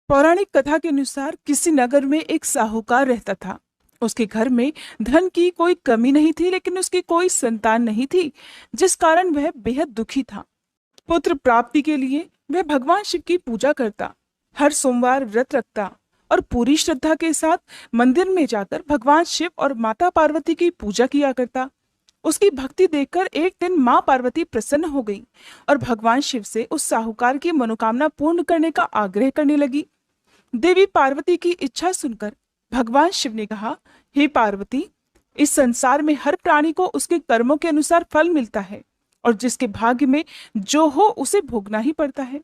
पौराणिक कथा के अनुसार किसी नगर में एक साहूकार रहता था। उसके घर में धन की कोई कमी नहीं थी, लेकिन उसकी कोई संतान नहीं थी, जिस कारण वह बेहद दुखी था। पुत्र प्राप्ति के लिए वह भगवान शिव की पूजा करता, हर सोमवार व्रत रखता और पूरी श्रद्धा के साथ मंदिर में जाकर भगवान शिव और माता पार्वती की पूजा किया करता। उसकी भक्ति देखकर एक दिन माँ पार्वती प्रसन्न हो गई और भगवान शिव से उस साहूकार की मनोकामना पूर्ण करने का आग्रह करने लगी। देवी पार्वती की इच्छा सुनकर भगवान शिव ने कहा, हे पार्वती, इस संसार में हर प्राणी को उसके कर्मों के अनुसार फल मिलता है और जिसके भाग्य में जो हो उसे भोगना ही पड़ता है।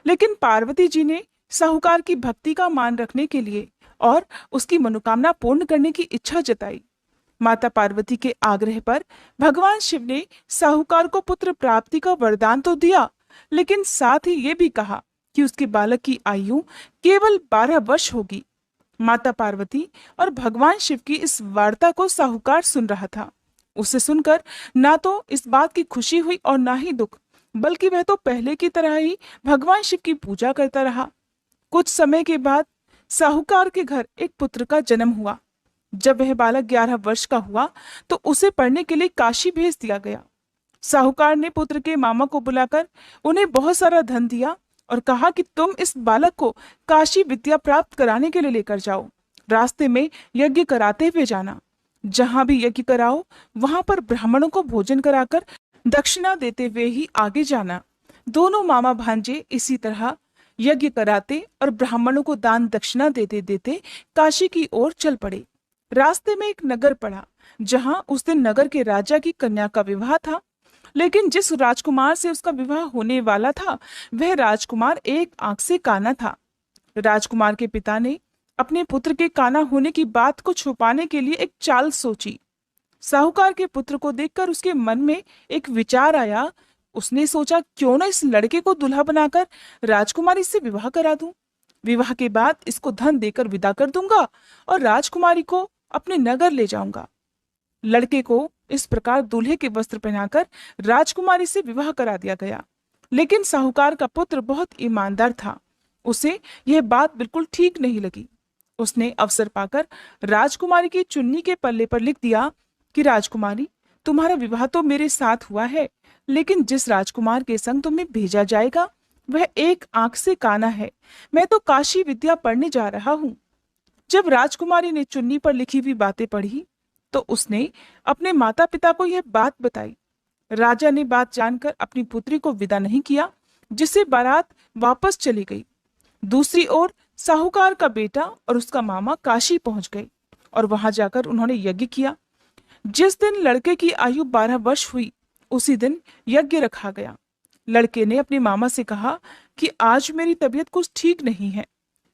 लेकिन पार्वती जी ने साहूकार की भक्ति का मान रखने के लिए और उसकी मनोकामना पूर्ण करने की इच्छा जताई। माता पार्वती के आग्रह पर भगवान शिव ने साहूकार को पुत्र प्राप्ति का वरदान तो दिया, लेकिन साथ ही ये भी कहा कि उसके बालक की आयु केवल 12 वर्ष होगी। माता पार्वती और भगवान शिव की इस वार्ता को साहूकार सुन रहा था। उसे सुनकर ना तो इस बात की खुशी हुई और ना ही दुख, बल्कि वह तो पहले की तरह ही भगवान शिव की पूजा करता रहा। कुछ समय के बाद साहूकार के घर एक पुत्र का जन्म हुआ। जब वह बालक 11 वर्ष का हुआ तो उसे पढ़ने के लिए काशी भेज दिया गया। साहूकार ने पुत्र के मामा को बुलाकर उन्हें बहुत सारा धन दिया और कहा कि तुम इस बालक को काशी विद्या प्राप्त कराने के लिए लेकर जाओ। रास्ते में यज्ञ कराते हुए जाना। जहां भी यज्ञ कराओ वहां पर ब्राह्मणों को भोजन कराकर दक्षिणा देते हुए ही आगे जाना। दोनों मामा भांजे इसी तरह यज्ञ कराते और ब्राह्मणों को दान दक्षिणा देते देते काशी की ओर चल पड़े। रास्ते में एक नगर पड़ा, जहां उस दिन नगर के राजा की कन्या का विवाह था। लेकिन जिस राजकुमार से उसका विवाह होने वाला था, वह राजकुमार एक आंख से काना था। राजकुमार के पिता ने अपने पुत्र के काना होने की बात को छुपाने के लिए एक चाल सोची। साहूकार के पुत्र को देखकर उसके मन में एक विचार आया। उसने सोचा, क्यों ना इस लड़के को दूल्हा बनाकर राजकुमारी से विवाह करा दूं। विवाह के बाद इसको धन देकर विदा कर दूंगा और राजकुमारी को अपने नगर ले जाऊंगा। लड़के को इस प्रकार दूल्हे के वस्त्र पहनाकर राजकुमारी से विवाह करा दिया गया। लेकिन साहूकार का पुत्र बहुत ईमानदार था। उसे यह बात बिल्कुल ठीक नहीं लगी। उसने अवसर पाकर राजकुमारी की चुन्नी के पल्ले पर लिख दिया कि राजकुमारी, तुम्हारा विवाह तो मेरे साथ हुआ है, लेकिन जिस राजकुमार के संग तुम्हें भेजा जाएगा वह एक आंख से काना है। मैं तो काशी विद्या पढ़ने जा रहा हूँ। जब राजकुमारी ने चुन्नी पर लिखी हुई बातें पढ़ी तो उसने अपने माता पिता को यह बात बताई। राजा ने बात जानकर अपनी पुत्री को विदा नहीं किया, जिससे बारात वापस चली गई। दूसरी ओर साहूकार का बेटा और उसका मामा काशी पहुंच गए और वहां जाकर उन्होंने यज्ञ किया। जिस दिन लड़के की आयु 12 वर्ष हुई, उसी दिन यज्ञ रखा गया। लड़के ने अपने मामा से कहा कि आज मेरी तबीयत कुछ ठीक नहीं है।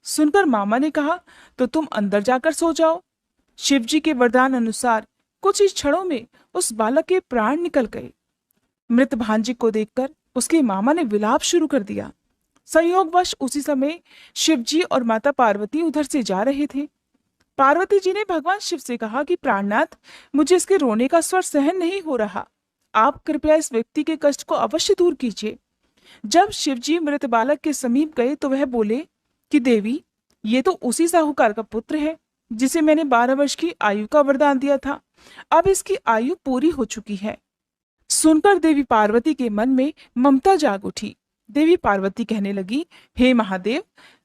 सुनकर मामा ने कहा, तो तुम अंदर जाकर सो जाओ। शिवजी के वरदान अनुसार कुछ ही क्षणों में उस बालक के प्राण निकल गए। मृत भांजे को देखकर उसके मामा ने विलाप शुरू कर दिया। संयोगवश उसी समय शिवजी और माता पार्वती उधर से जा रहे थे। पार्वती जी ने भगवान शिव से कहा कि प्राणनाथ, मुझे इसके रोने का स्वर सहन नहीं हो रहा। आप कृपया इस व्यक्ति के कष्ट को अवश्य दूर कीजिए। जब शिवजी मृत बालक के समीप गए तो वह बोले कि देवी, ये तो उसी साहूकार का पुत्र है जिसे मैंने 12 वर्ष की आयु का वरदान दिया था। अब इसकी आयु पूरी हो चुकी है। सुनकर देवी पार्वती के मन में ममता जाग उठी। देवी पार्वती कहने लगी, हे महादेव,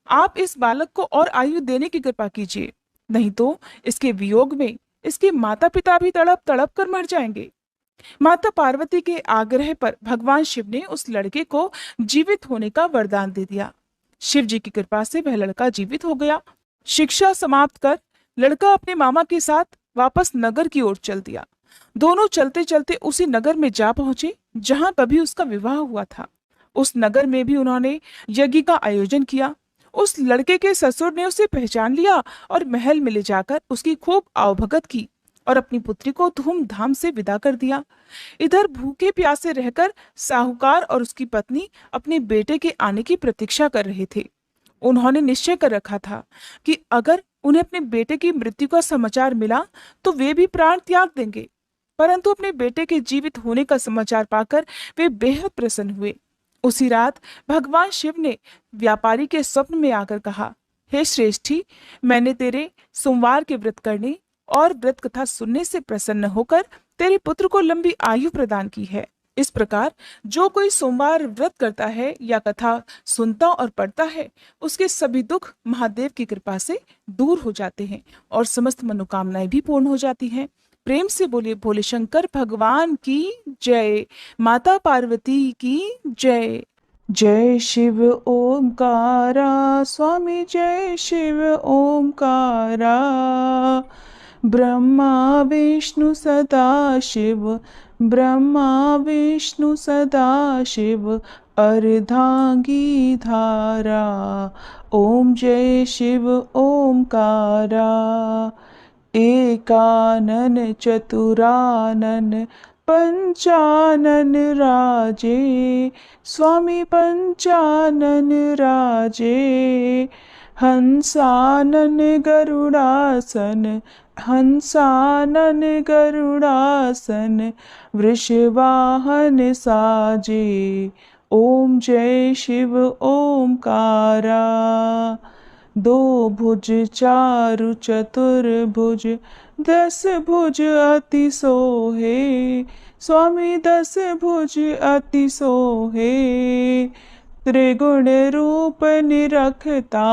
आप इस बालक को और आयु देने की कृपा कीजिए, नहीं तो इसके वियोग में इसके माता पिता भी तड़प तड़प कर मर जाएंगे। माता पार्वती के आग्रह पर भगवान शिव ने उस लड़के को जीवित होने का वरदान दे दिया। शिव जी की कृपा से वह लड़का जीवित हो गया। शिक्षा समाप्त कर लड़का अपने मामा के साथ वापस नगर की ओर चल दिया। दोनों चलते चलते उसी नगर में जा पहुंचे जहां कभी उसका विवाह हुआ था। उस नगर में भी उन्होंने यज्ञ का आयोजन किया। उस लड़के के ससुर ने उसे पहचान लिया और महल में ले जाकर उसकी खूब आवभगत की और अपनी पुत्री को धूमधाम से विदा कर दिया। इधर भूखे प्यासे रहकर साहूकार और उसकी पत्नी अपने बेटे के आने की प्रतीक्षा कर रहे थे। उन्होंने निश्चय कर रखा था कि अगर उन्हें अपने बेटे की मृत्यु का समाचार मिला तो वे भी प्राण त्याग देंगे। परंतु अपने बेटे के जीवित होने का समाचार पाकर वे बेहद प्रसन्न हुए। उसी रात भगवान शिव ने व्यापारी के स्वप्न में आकर कहा, हे श्रेष्ठी, मैंने तेरे सोमवार के व्रत करने और व्रत कथा सुनने से प्रसन्न होकर तेरे पुत्र को लंबी आयु प्रदान की है। इस प्रकार जो कोई सोमवार व्रत करता है या कथा सुनता और पढ़ता है, उसके सभी दुख महादेव की कृपा से दूर हो जाते हैं और समस्त मनोकामनाएं भी पूर्ण हो जाती हैं। प्रेम से बोलिए भोले शंकर भगवान की जय। माता पार्वती की जय। जय शिव ओमकारा, स्वामी जय शिव ओमकारा। ब्रह्मा विष्णु सदा शिव, ब्रह्मा विष्णु सदा शिव, अर्धांगी धारा। ओम जय शिव ओमकारा। एकानन चतुरानन पंचानन राजे, स्वामी पंचानन राजे। हंसानन गरुड़ासन, हंसानन गरुड़ासन, वृषवाहन साजे। ओम जय शिव ओमकारा। दो भुज चारु चतुर्भुज, 10 भुज अति सोहे, स्वामी 10 भुज अति सोहे। त्रिगुण रूप निरखता,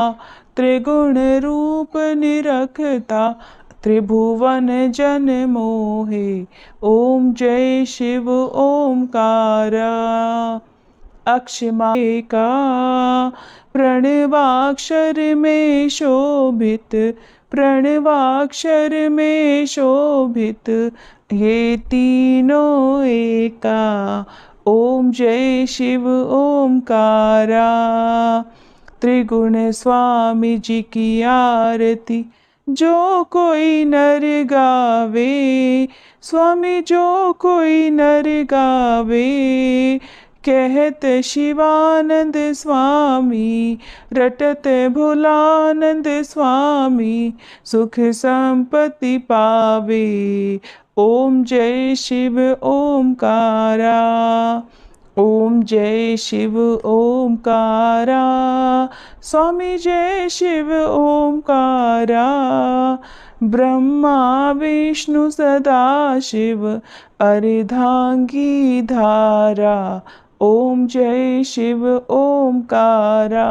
त्रिगुण रूप निरखता, त्रिभुवन जन मोहे। ओम जय शिव ओमकारा। अक्षमा का प्रणवाक्षर में शोभित, प्रणवाक्षर में शोभित, ये तीनों एका। ओम जय शिव ओमकारा। त्रिगुण स्वामी जी की आरती जो कोई नर गावे, स्वामी जो कोई नर गावे। कहत शिवानंद स्वामी, रटत भोलानंद स्वामी, सुख संपत्ति पावे। ओम जय शिव ओमकारा। ओम जय शिव ओमकारा। स्वामी जय शिव ओमकारा। ब्रह्मा विष्णु सदा शिव, अर्धांगी धारा। ओम जय शिव ओमकारा।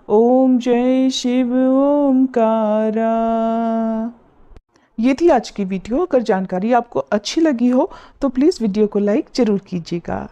ओम जय शिव ओमकारा। ये थी आज की वीडियो। अगर जानकारी आपको अच्छी लगी हो तो प्लीज़ वीडियो को लाइक जरूर कीजिएगा।